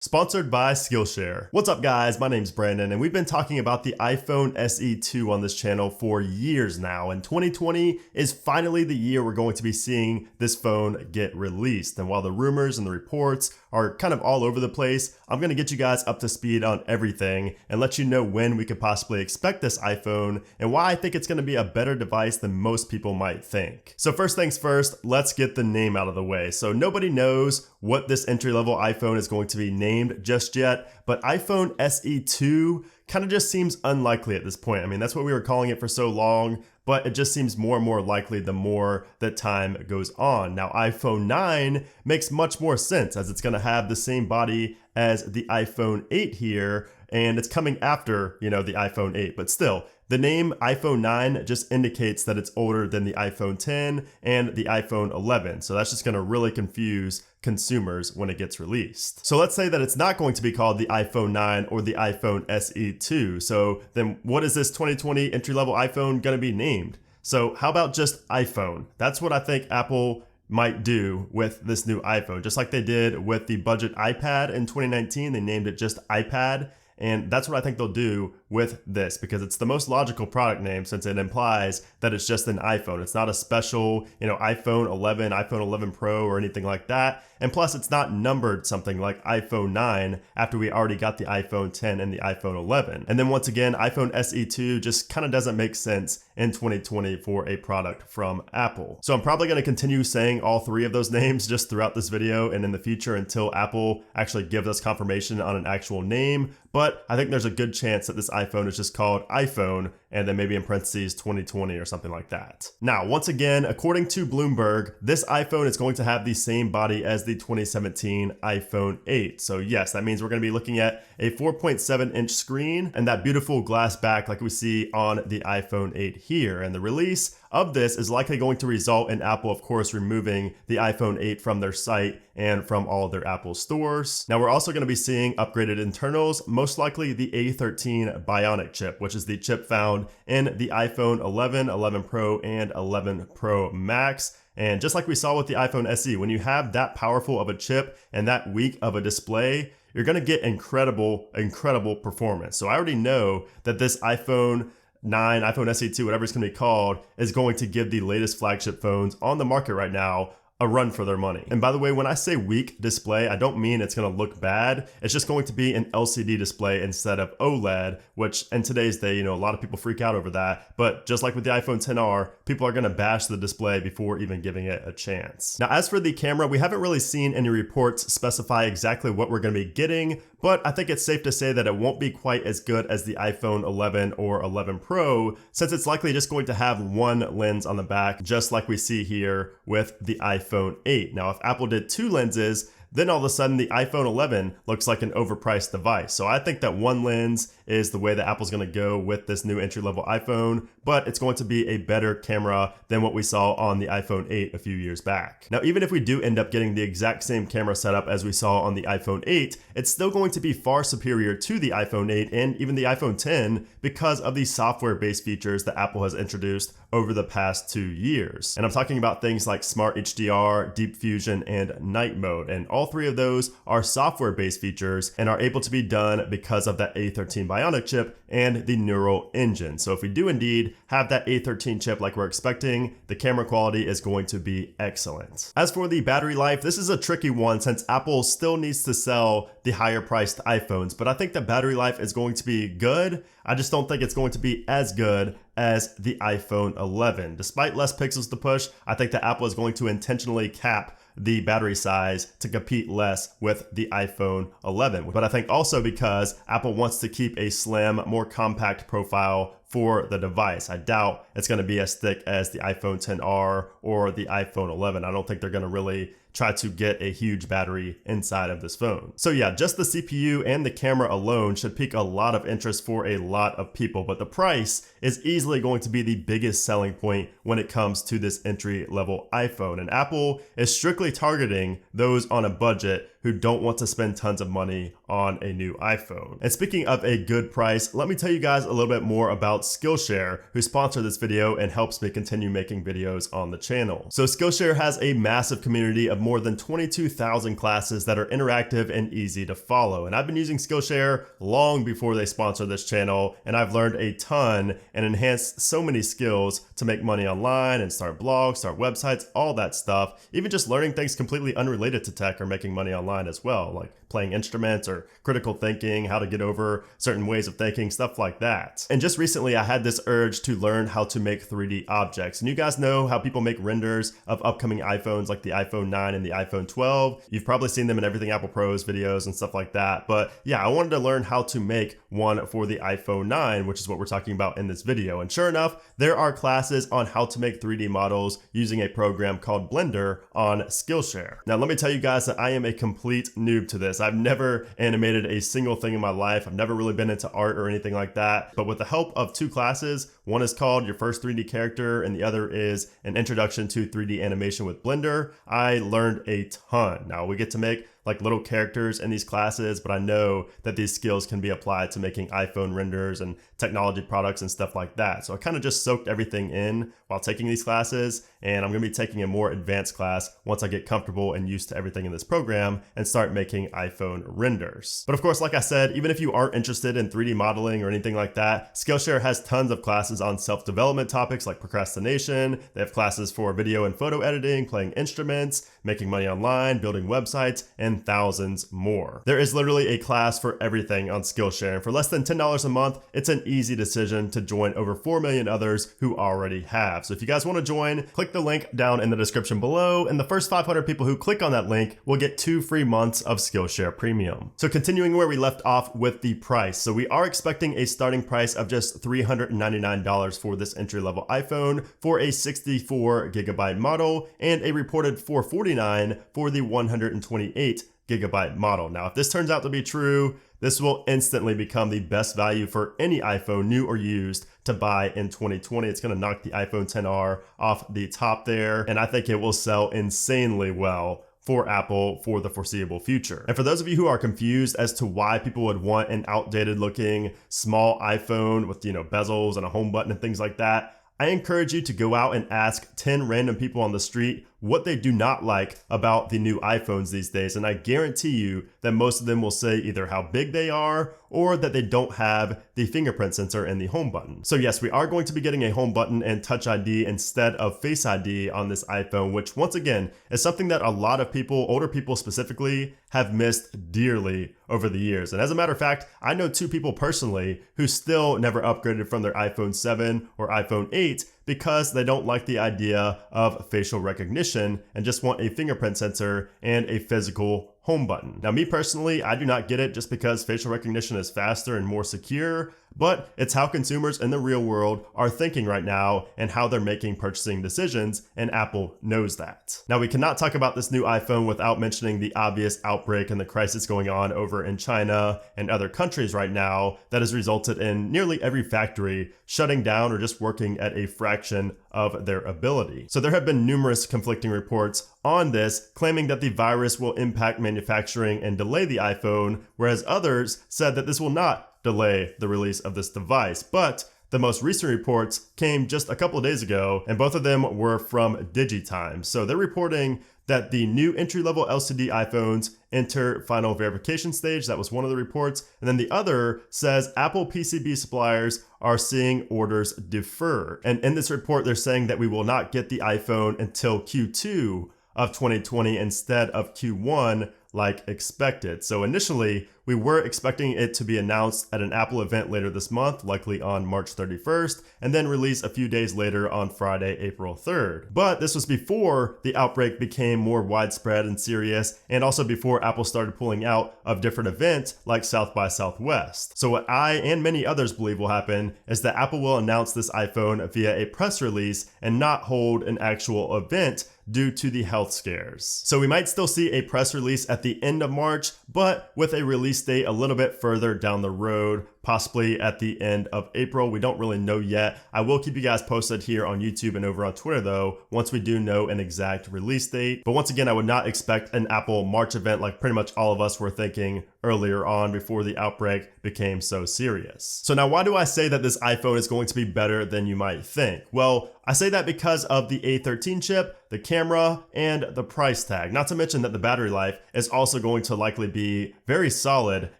Sponsored by Skillshare. What's up guys, my name's Brandon and we've been talking about the iPhone SE 2 on this channel for years now, and 2020 is finally the year we're going to be seeing this phone get released. And while the rumors and the reports are kind of all over the place, I'm going to get you guys up to speed on everything and let you know when we could possibly expect this iPhone and why I think it's going to be a better device than most people might think. So first things first, let's get the name out of the way. So nobody knows what this entry-level iPhone is going to be named just yet, but iPhone SE 2 kind of just seems unlikely at this point. I mean, that's what we were calling it for so long, but it just seems more and more likely the more that time goes on. Now, iPhone 9 makes much more sense as it's going to have the same body as the iPhone 8 here, and it's coming after, the iPhone 8, but still, the name iPhone 9 just indicates that it's older than the iPhone 10 and the iPhone 11. So that's just going to really confuse consumers when it gets released. So let's say that it's not going to be called the iPhone 9 or the iPhone SE 2. So then what is this 2020 entry-level iPhone going to be named? So how about just iPhone? That's what I think Apple might do with this new iPhone. Just like they did with the budget iPad in 2019, they named it just iPad. And that's what I think they'll do with this, because it's the most logical product name since it implies that it's just an iPhone. It's not a special, iPhone 11, iPhone 11 Pro or anything like that. And plus it's not numbered something like iPhone 9 after we already got the iPhone 10 and the iPhone 11. And then once again, iPhone SE 2 just kind of doesn't make sense in 2020 for a product from Apple. So I'm probably going to continue saying all three of those names just throughout this video and in the future until Apple actually gives us confirmation on an actual name. But I think there's a good chance that this iPhone is just called iPhone and then maybe in parentheses 2020 or something like that. Now, once again, according to Bloomberg, this iPhone is going to have the same body as the 2017 iPhone 8. So yes, that means we're going to be looking at a 4.7-inch screen and that beautiful glass back like we see on the iPhone 8 here. And the release of this is likely going to result in Apple, of course, removing the iPhone 8 from their site and from all of their Apple stores. Now, we're also going to be seeing upgraded internals, most likely the A13 Bionic chip, which is the chip found in the iPhone 11, 11 Pro, and 11 Pro Max. And just like we saw with the iPhone SE, when you have that powerful of a chip and that weak of a display, you're going to get incredible performance. So I already know that this iPhone 9, iPhone SE 2, whatever it's going to be called, is going to give the latest flagship phones on the market right now a run for their money. And by the way, when I say weak display, I don't mean it's going to look bad. It's just going to be an LCD display instead of OLED, which in today's day, a lot of people freak out over that. But just like with the iPhone XR, people are going to bash the display before even giving it a chance. Now, as for the camera, we haven't really seen any reports specify exactly what we're going to be getting, but I think it's safe to say that it won't be quite as good as the iPhone 11 or 11 Pro, since it's likely just going to have one lens on the back, just like we see here with the iPhone 8. Now, if Apple did two lenses, then all of a sudden the iPhone 11 looks like an overpriced device. So I think that one lens is the way that Apple's going to go with this new entry-level iPhone, but it's going to be a better camera than what we saw on the iPhone 8 a few years back. Now, even if we do end up getting the exact same camera setup as we saw on the iPhone 8, it's still going to be far superior to the iPhone 8 and even the iPhone 10 because of the software-based features that Apple has introduced over the past 2 years. And I'm talking about things like Smart HDR, Deep Fusion, and Night Mode. And all three of those are software-based features and are able to be done because of that A13 Bionic chip and the Neural Engine. So if we do indeed have that A13 chip like we're expecting, the camera quality is going to be excellent. As for the battery life, this is a tricky one since Apple still needs to sell the higher priced iPhones, but I think the battery life is going to be good. I just don't think it's going to be as good as the iPhone 11. Despite less pixels to push, I think that Apple is going to intentionally cap the battery size to compete less with the iPhone 11. But I think also because Apple wants to keep a slim, more compact profile for the device. I doubt it's going to be as thick as the iPhone XR or the iPhone 11. I don't think they're going to really try to get a huge battery inside of this phone. So yeah, just the CPU and the camera alone should pique a lot of interest for a lot of people, but the price is easily going to be the biggest selling point when it comes to this entry-level iPhone. And Apple is strictly targeting those on a budget who don't want to spend tons of money on a new iPhone. And speaking of a good price, let me tell you guys a little bit more about Skillshare, who sponsored this video and helps me continue making videos on the channel. So Skillshare has a massive community of more than 22,000 classes that are interactive and easy to follow. And I've been using Skillshare long before they sponsor this channel, and I've learned a ton and enhanced so many skills to make money online and start blogs, start websites, all that stuff. Even just learning things completely unrelated to tech or making money online as well, like playing instruments or critical thinking, how to get over certain ways of thinking, stuff like that. And just recently I had this urge to learn how to make 3D objects. And you guys know how people make renders of upcoming iPhones like the iPhone 9 and the iPhone 12. You've probably seen them in Everything Apple Pros videos and stuff like that. But yeah, I wanted to learn how to make one for the iPhone 9, which is what we're talking about in this video. And sure enough, there are classes on how to make 3D models using a program called Blender on Skillshare. Now, let me tell you guys that I am a complete noob to this. I've never animated a single thing in my life. I've never really been into art or anything like that. But with the help of two classes, one is called Your First 3D Character and the other is An Introduction to 3D Animation with Blender, I learned a ton. Now we get to make like little characters in these classes, but I know that these skills can be applied to making iPhone renders and technology products and stuff like that. So I kind of just soaked everything in while taking these classes, and I'm gonna be taking a more advanced class once I get comfortable and used to everything in this program and start making iPhone renders. But of course, like I said, even if you aren't interested in 3D modeling or anything like that, Skillshare has tons of classes on self-development topics like procrastination. They have classes for video and photo editing, playing instruments, making money online, building websites, and thousands more. There is literally a class for everything on Skillshare, and for less than $10 a month, it's an easy decision to join over 4 million others who already have. So if you guys want to join, click the link down in the description below, and the first 500 people who click on that link will get 2 free months of Skillshare Premium. So continuing where we left off with the price. So we are expecting a starting price of just $399 for this entry-level iPhone for a 64GB model and a reported $449 for the 128GB model. Now, if this turns out to be true, this will instantly become the best value for any iPhone, new or used, to buy in 2020. It's going to knock the iPhone XR off the top there, and I think it will sell insanely well for Apple for the foreseeable future. And for those of you who are confused as to why people would want an outdated looking small iPhone with, bezels and a home button and things like that, I encourage you to go out and ask 10 random people on the street what they do not like about the new iPhones these days. And I guarantee you that most of them will say either how big they are or that they don't have the fingerprint sensor in the home button. So yes, we are going to be getting a home button and Touch ID instead of Face ID on this iPhone, which once again is something that a lot of people, older people specifically, have missed dearly over the years. And as a matter of fact, I know 2 people personally who still never upgraded from their iPhone 7 or iPhone 8 because they don't like the idea of facial recognition and just want a fingerprint sensor and a physical home button. Now, me personally, I do not get it just because facial recognition is faster and more secure, but it's how consumers in the real world are thinking right now and how they're making purchasing decisions, and Apple knows that. Now, we cannot talk about this new iPhone without mentioning the obvious outbreak and the crisis going on over in China and other countries right now that has resulted in nearly every factory shutting down or just working at a fraction of their ability. So there have been numerous conflicting reports on this, claiming that the virus will impact manufacturing and delay the iPhone, whereas others said that this will not delay the release of this device. But the most recent reports came just a couple of days ago, and both of them were from DigiTimes. So they're reporting that the new entry-level LCD iPhones enter final verification stage. That was one of the reports. And then the other says Apple PCB suppliers are seeing orders defer. And in this report, they're saying that we will not get the iPhone until Q2 of 2020 instead of Q1 like expected. So initially, we were expecting it to be announced at an Apple event later this month, likely on March 31st, and then released a few days later on Friday, April 3rd. But this was before the outbreak became more widespread and serious, and also before Apple started pulling out of different events like South by Southwest. So what I and many others believe will happen is that Apple will announce this iPhone via a press release and not hold an actual event due to the health scares. So we might still see a press release at the end of March, but with a release date a little bit further down the road, possibly at the end of April. We don't really know yet. I will keep you guys posted here on YouTube and over on Twitter though, once we do know an exact release date. But once again, I would not expect an Apple March event like pretty much all of us were thinking earlier on before the outbreak became so serious. So now why do I say that this iPhone is going to be better than you might think? Well, I say that because of the A13 chip, the camera, and the price tag. Not to mention that the battery life is also going to likely be very solid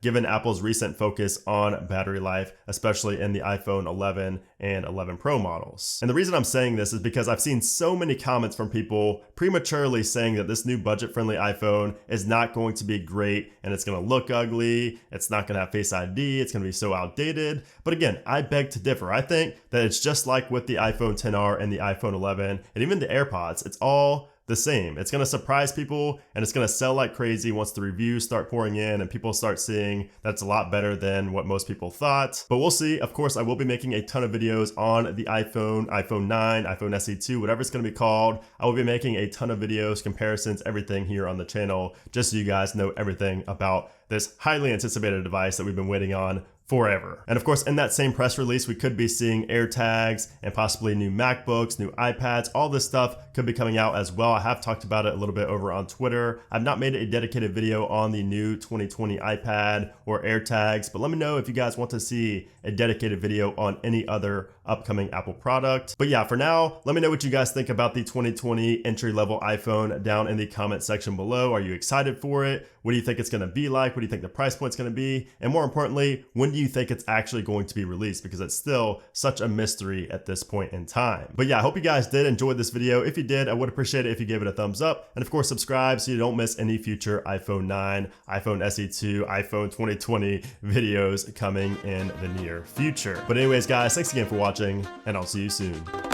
given Apple's recent focus on battery life, especially in the iPhone 11 and 11 Pro models. And the reason I'm saying this is because I've seen so many comments from people prematurely saying that this new budget-friendly iPhone is not going to be great and it's going to look ugly, it's not going to have Face ID, it's going to be so outdated. But again, I beg to differ. I think that it's just like with the iPhone XR and the iPhone 11 and even the AirPods, it's all the same. It's going to surprise people and it's going to sell like crazy once the reviews start pouring in and people start seeing that's a lot better than what most people thought. But we'll see. Of course, I will be making a ton of videos on the iPhone, iPhone 9, iPhone SE2, whatever it's going to be called. I will be making a ton of videos, comparisons, everything here on the channel, just so you guys know everything about this highly anticipated device that we've been waiting on forever. And of course, in that same press release, we could be seeing AirTags and possibly new MacBooks, new iPads, all this stuff could be coming out as well. I have talked about it a little bit over on Twitter. I've not made a dedicated video on the new 2020 iPad or AirTags, but let me know if you guys want to see a dedicated video on any other upcoming Apple product. But yeah, for now, let me know what you guys think about the 2020 entry-level iPhone down in the comment section below. Are you excited for it? What do you think it's going to be like? What do you think the price point's going to be? And more importantly, when do you think it's actually going to be released? Because it's still such a mystery at this point in time. But yeah, I hope you guys did enjoy this video. If you did, I would appreciate it if you gave it a thumbs up. And of course, subscribe so you don't miss any future iPhone 9, iPhone SE2, iPhone 2020 videos coming in the near future. But anyways, guys, thanks again for watching, and I'll see you soon.